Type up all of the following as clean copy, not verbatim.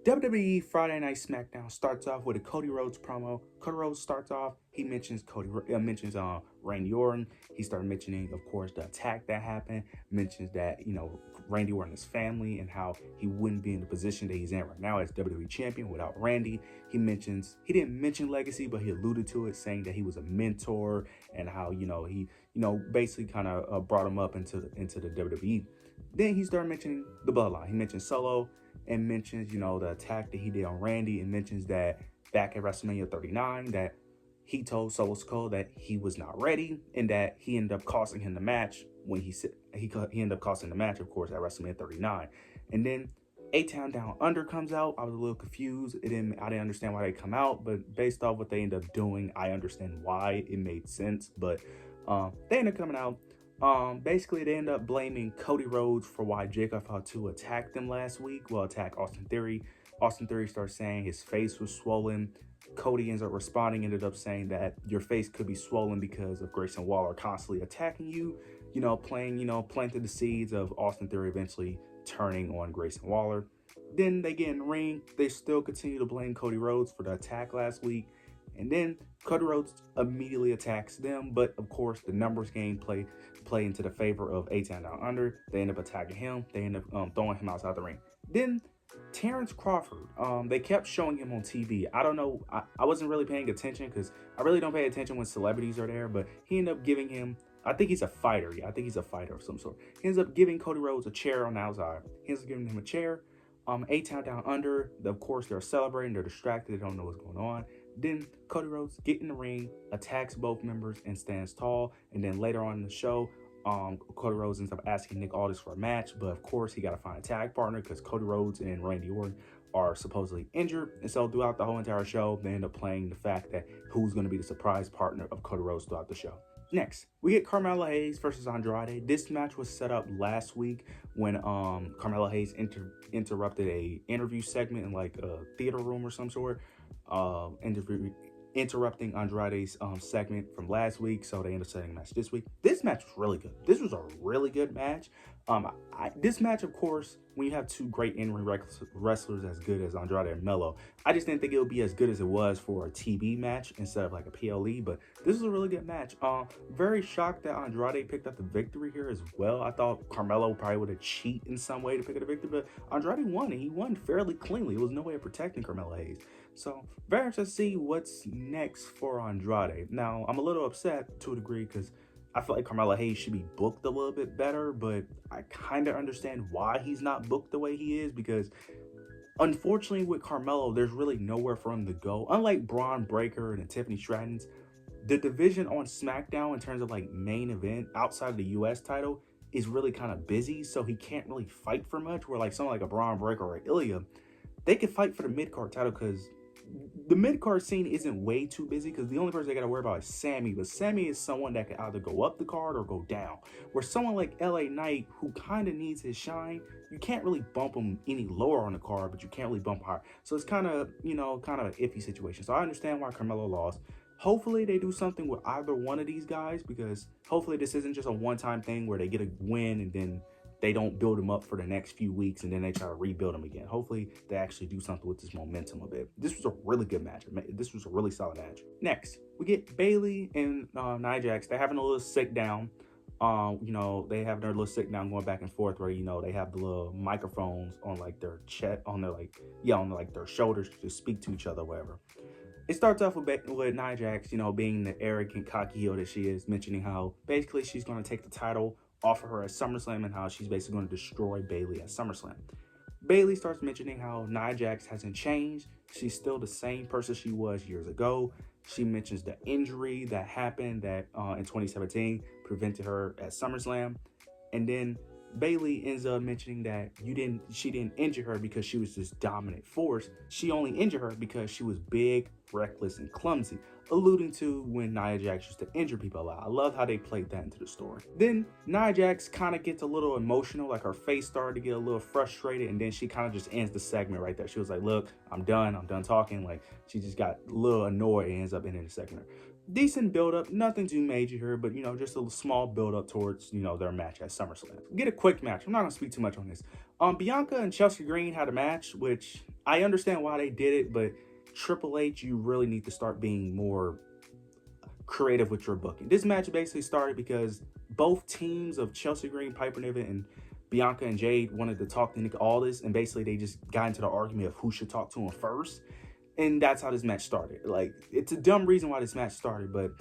WWE Friday Night Smackdown starts off with a Cody Rhodes promo. Cody Rhodes starts off. He mentions Randy Orton. He started mentioning, of course, the attack that happened. Mentions that Randy Orton's family and how he wouldn't be in the position that he's in right now as WWE champion without Randy. He didn't mention legacy, but he alluded to it, saying that he was a mentor and how he basically kind of brought him up into the WWE. Then he started mentioning the Bloodline. He mentioned Solo and mentions, the attack that he did on Randy, and mentions that back at WrestleMania 39 that he told Solo Sikoa that he was not ready and that he ended up costing him the match when he ended up costing the match, of course, at WrestleMania 39. And then A-Town Down Under comes out. I was a little confused. I didn't understand why they come out, but based off what they end up doing, I understand why it made sense. But they end up coming out. Basically, they end up blaming Cody Rhodes for why Jacob Fatu attacked them last week. Well, attacked Austin Theory. Austin Theory starts saying his face was swollen. Cody ends up responding, ended up saying that your face could be swollen because of Grayson Waller constantly attacking you. Planted the seeds of Austin Theory eventually turning on Grayson Waller. Then they get in the ring. They still continue to blame Cody Rhodes for the attack last week. And then Cody Rhodes immediately attacks them, but of course the numbers game play into the favor of A-Town Down Under. They end up attacking him. They end up throwing him outside the ring. Then Terrence Crawford, they kept showing him on TV. I don't know, I wasn't really paying attention because I really don't pay attention when celebrities are there, but he ended up giving him, I think he's a fighter. Yeah, I think he's a fighter of some sort. He ends up giving Cody Rhodes a chair on the outside. He ends up giving him a chair. A-Town Down Under, of course, they're celebrating. They're distracted. They don't know what's going on. Then Cody Rhodes gets in the ring, attacks both members, and stands tall. And then later on in the show, Cody Rhodes ends up asking Nick Aldis for a match. But of course, he got to find a tag partner because Cody Rhodes and Randy Orton are supposedly injured. And so throughout the whole entire show, they end up playing the fact that who's going to be the surprise partner of Cody Rhodes throughout the show. Next, we get Carmelo Hayes versus Andrade. This match was set up last week when Carmelo Hayes interrupted a interview segment in like a theater room or some sort, interrupting Andrade's segment from last week. So they ended up setting a match this week. This match was really good. This was a really good match. This match, of course, when you have two great in-ring wrestlers as good as Andrade and Melo, I just didn't think it would be as good as it was for a TV match instead of like a PLE, but this is a really good match. Very shocked that Andrade picked up the victory here as well. I thought Carmelo probably would have cheated in some way to pick up the victory, but Andrade won, and he won fairly cleanly. It was no way of protecting Carmelo Hayes. So very interested to see what's next for Andrade. Now, I'm a little upset to a degree because I feel like Carmelo Hayes should be booked a little bit better, but I kind of understand why he's not booked the way he is because unfortunately with Carmelo, there's really nowhere for him to go. Unlike Braun Breaker and Tiffany Stratton's, the division on SmackDown in terms of like main event outside of the US title is really kind of busy, so he can't really fight for much, where like someone like a Braun Breaker or Ilya, they could fight for the mid-card title because the mid-card scene isn't way too busy because the only person they got to worry about is Sammy, but Sammy is someone that can either go up the card or go down. Where someone like LA Knight, who kind of needs his shine, you can't really bump him any lower on the card, but you can't really bump higher. So it's kind of, kind of an iffy situation. So I understand why Carmelo lost. Hopefully they do something with either one of these guys because hopefully this isn't just a one-time thing where they get a win and then they don't build him up for the next few weeks and then they try to rebuild him again. Hopefully they actually do something with this momentum a bit. This was a really good match. This was a really solid match. Next, we get Bayley and Nia Jax. They're having a little sit down. They have their little sit down going back and forth where, they have the little microphones on like their chest, on their shoulders to speak to each other, whatever. It starts off with Nia Jax, being the arrogant, cocky heel that she is, mentioning how basically she's going to take the title off of her at SummerSlam and how she's basically going to destroy Bayley at SummerSlam. Bayley starts mentioning how Nia Jax hasn't changed. She's still the same person she was years ago. She mentions the injury that happened that in 2017 prevented her at SummerSlam. And then Bayley ends up mentioning that she didn't injure her because she was this dominant force. She only injured her because she was big, reckless, and clumsy, alluding to when Nia Jax used to injure people a lot. I love how they played that into the story. Then Nia Jax kind of gets a little emotional, like her face started to get a little frustrated, and then she kind of just ends the segment right there. She was like, look, I'm done talking. Like, she just got a little annoyed and ends up ending the segment. decent build-up, nothing too major here, but, just a small build-up towards, their match at SummerSlam. Get a quick match. I'm not going to speak too much on this. Bianca and Chelsea Green had a match, which I understand why they did it, but Triple H, you really need to start being more creative with your booking. This match basically started because both teams of Chelsea Green, Piper Niven, and Bianca and Jade wanted to talk to Nick Aldis, and basically they just got into the argument of who should talk to him first. And that's how this match started. Like, it's a dumb reason why this match started, but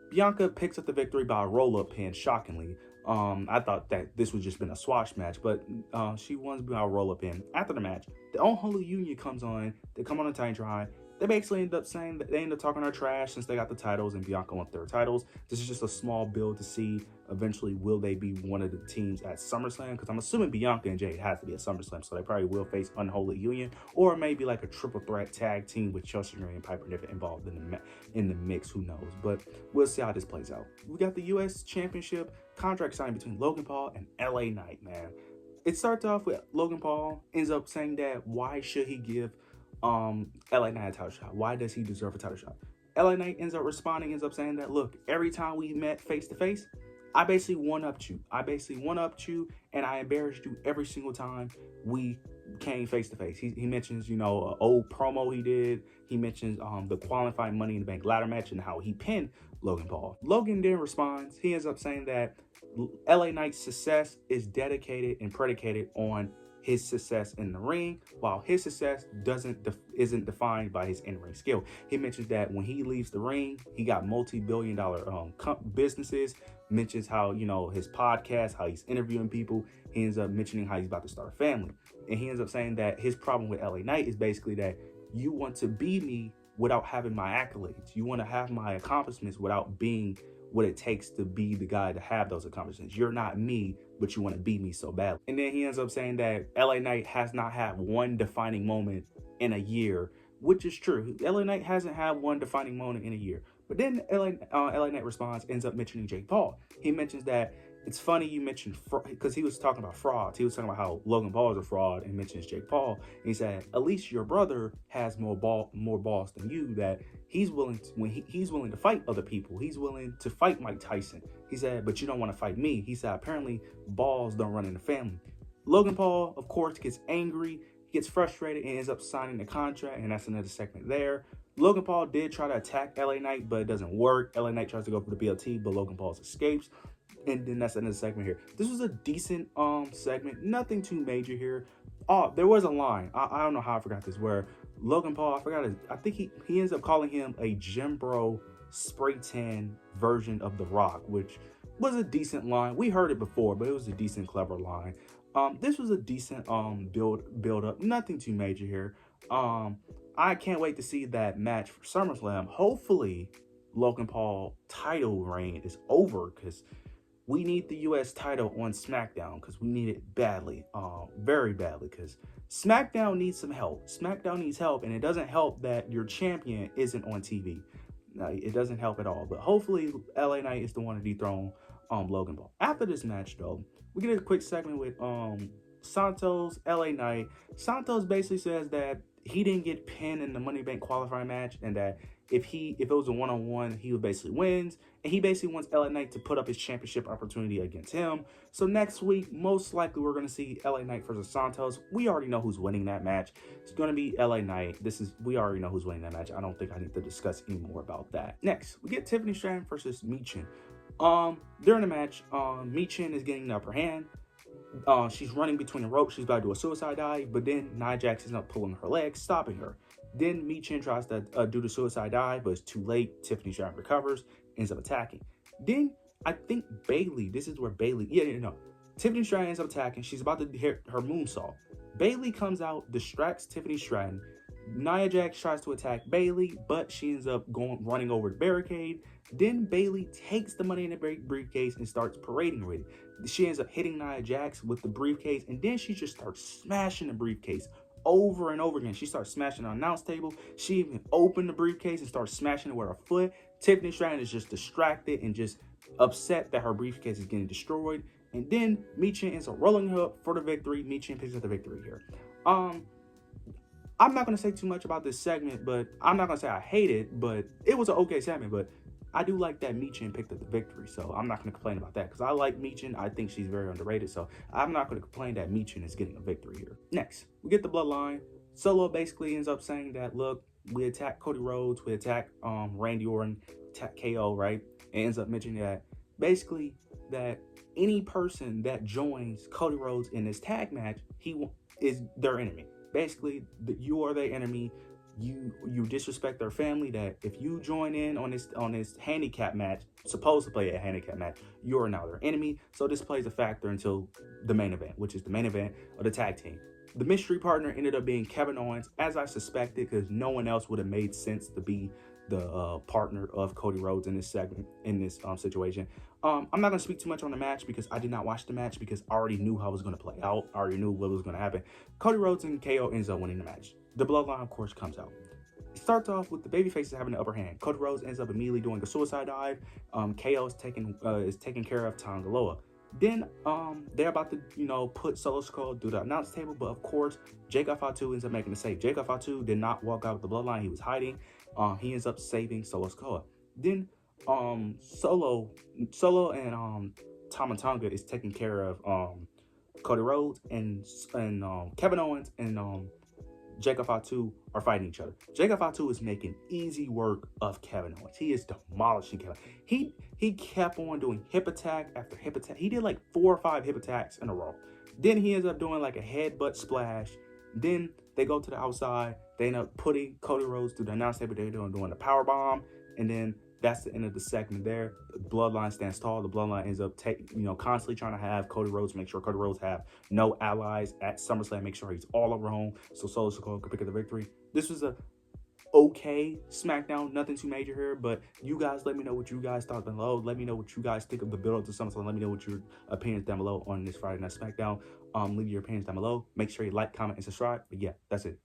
Bianca picks up the victory by a roll-up pin, shockingly. I thought that this would just been a squash match, but she won by a roll-up pin. After the match, the Unholy Union comes on. They come on a time try. They basically end up saying that they end up talking our trash since they got the titles and Bianca won their titles. This is just a small build to see eventually will they be one of the teams at SummerSlam, because I'm assuming Bianca and Jade has to be at SummerSlam, so they probably will face Unholy Union, or maybe like a triple threat tag team with Chelsea Green and Piper Niven involved in the mix. Who knows? But we'll see how this plays out. We got the U.S. Championship contract signed between Logan Paul and LA Knight. Man, it starts off with Logan Paul ends up saying that why should he give LA Knight a title shot? Why does he deserve a title shot? LA Knight ends up responding, ends up saying that, look, every time we met face to face, I basically one-upped you. And I embarrassed you every single time we came face to face. He mentions, an old promo he did. He mentions the qualifying Money in the Bank ladder match and how he pinned Logan Paul. Logan then responds. He ends up saying that LA Knight's success is dedicated and predicated on his success in the ring, while his success isn't defined by his in-ring skill. He mentions that when he leaves the ring, he got multi-billion-dollar businesses. Mentions how his podcast, how he's interviewing people. He ends up mentioning how he's about to start a family, and he ends up saying that his problem with LA Knight is basically that you want to be me without having my accolades. You want to have my accomplishments without being what it takes to be the guy to have those accomplishments. You're not me, but you want to be me so badly. And then he ends up saying that LA Knight has not had one defining moment in a year, which is true. LA Knight hasn't had one defining moment in a year. But then LA Knight responds, ends up mentioning Jake Paul. He mentions that it's funny you mentioned, because he was talking about frauds. He was talking about how Logan Paul is a fraud and mentions Jake Paul. And he said, at least your brother has more balls than you, that he's willing to, he's willing to fight other people. He's willing to fight Mike Tyson. He said, but you don't want to fight me. He said, apparently balls don't run in the family. Logan Paul, of course, gets angry, gets frustrated, and ends up signing the contract. And that's another segment there. Logan Paul did try to attack LA Knight, but it doesn't work. LA Knight tries to go for the BLT, but Logan Paul escapes. And then that's another segment here. This was a decent segment. Nothing too major here. Oh, there was a line. I don't know how I forgot this, where Logan Paul, I think he ends up calling him a Jim Bro spray tan version of The Rock, which was a decent line. We heard it before, but it was a decent, clever line. This was a decent build up. Nothing too major here. I can't wait to see that match for SummerSlam. Hopefully, Logan Paul title reign is over, because we need the U.S. title on Smackdown, because we need it badly, very badly, because Smackdown needs some help. Smackdown needs help, and it doesn't help that your champion isn't on TV. No, it doesn't help at all, but hopefully LA Knight is the one to dethrone Logan Paul. After this match, though, we get a quick segment with Santos, LA Knight. Santos basically says that he didn't get pinned in the Money Bank qualifying match, and that if it was a one-on-one, he would basically wins. And he basically wants LA Knight to put up his championship opportunity against him. So next week, most likely we're going to see LA Knight versus Santos. We already know who's winning that match. It's going to be LA Knight. We already know who's winning that match. I don't think I need to discuss any more about that. Next, we get Tiffany Stratton versus Michin. During the match, Michin is getting the upper hand. She's running between the ropes. She's about to do a suicide dive, but then Nia Jax is up pulling her leg, stopping her. Then Michin tries to do the suicide dive, but it's too late. Tiffany Stratton recovers, ends up attacking. Then I think Bayley, Tiffany Stratton ends up attacking. She's about to hit her moonsault. Bayley comes out, distracts Tiffany Stratton. Nia Jax tries to attack Bayley, but she ends up running over the barricade. Then Bayley takes the Money in the Bank briefcase and starts parading with it. She ends up hitting Nia Jax with the briefcase, and then she just starts smashing the briefcase over and over again. She starts smashing the announce table. She even opened the briefcase and starts smashing it with her foot. Tiffany Stratton is just distracted and just upset that her briefcase is getting destroyed. And then Michin ends up rolling her up for the victory. Michin picks up the victory here. I'm not going to say too much about this segment, but I'm not going to say I hate it, but it was an okay segment. But I do like that Michin picked up the victory, so I'm not going to complain about that because I like Michin. I think she's very underrated, so I'm not going to complain that Michin is getting a victory here. Next, we get the Bloodline. Solo basically ends up saying that, look, we attack Cody Rhodes, we attack Randy Orton, attack KO, right? And ends up mentioning that basically that any person that joins Cody Rhodes in this tag match, he is their enemy. Basically, you are their enemy. You disrespect their family. That if you join in on this handicap match, supposed to play a handicap match, you are now their enemy. So this plays a factor until the main event, which is the main event of the tag team. The mystery partner ended up being Kevin Owens, as I suspected, because no one else would have made sense to be the partner of Cody Rhodes in this segment, in this situation. I'm not going to speak too much on the match because I did not watch the match because I already knew how it was going to play out. I already knew what was going to happen. Cody Rhodes and KO ends up winning the match. The Bloodline, of course, comes out. It starts off with the babyfaces having the upper hand. Cody Rhodes ends up immediately doing a suicide dive. KO is taking care of Tangaloa. Then they're about to, put Solo Sikoa through the announce table, but of course, Jacob Fatu ends up making the save. Jacob Fatu did not walk out with the Bloodline; he was hiding. He ends up saving Solo Sikoa. Then Solo and Tama Tonga is taking care of Cody Rhodes, and Kevin Owens and Jacob Fatu are fighting each other. Jacob Fatu is making easy work of Kevin Owens. He is demolishing Kevin. He kept on doing hip attack after hip attack. He did like 4 or 5 hip attacks in a row. Then he ends up doing like a headbutt splash. Then they go to the outside. They end up putting Cody Rhodes through the announce table. They're doing the power bomb, and then that's the end of the segment there. The Bloodline stands tall. The Bloodline ends up constantly trying to have Cody Rhodes, make sure Cody Rhodes have no allies at SummerSlam, make sure he's all alone so Solo Sikoa could pick up the victory. This was a okay SmackDown, nothing too major here, but you guys let me know what you guys thought below. Let me know what you guys think of the build-up to SummerSlam. Let me know what your opinions down below on this Friday Night SmackDown. Leave your opinions down below. Make sure you like, comment, and subscribe. But yeah, that's it.